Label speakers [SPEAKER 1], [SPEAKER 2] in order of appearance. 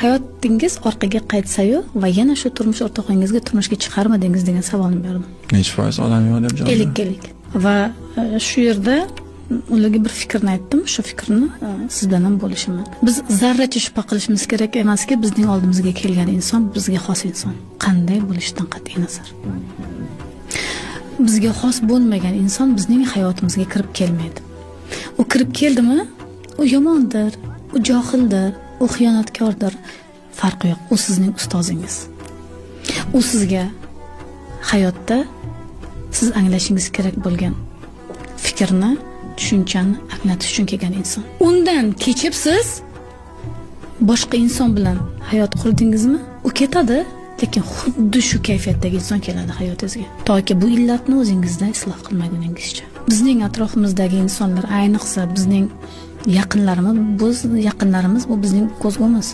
[SPEAKER 1] hayotingiz orqaga qaytsa-yu va yana shu turmush o'rtog'ingizga turmushga chiqarmadingiz degan savolni berdim.
[SPEAKER 2] Necha foiz odam yo'q deb javob berdim.
[SPEAKER 1] 50. Va shu yerda ularga bir fikrni aytdim. Shu fikrni sizdan ham bo'lishiman. Biz zarracha shubha qilishimiz kerak emaski, bizning oldimizga kelgan inson bizga xos inson. Qanday bo'lishidan qat'iy nazar. Bizga xos bo'lmagan inson bizning hayotimizga kirib kelmaydi. U kirib keldimi, u yomondir, u johildir, u xiyonatkordir. Farqi yo'q. U sizning ustozingiz. U sizga hayotda siz anglashingiz kerak bo'lgan fikrni, tushunchani anglatish uchun kelgan inson. Undan kechib siz boshqa inson bilan hayot qurdingizmi? U ketadi, lekin xuddi shu kayfiyatdagi inson keladi hayotingizga. Toki bu illatni o'zingizda isloh qilmaguningizcha. Bizning atrofimizdagi insonlar, ayniqsa bizning yaqinlarimiz bu bizning ko'zgumiz.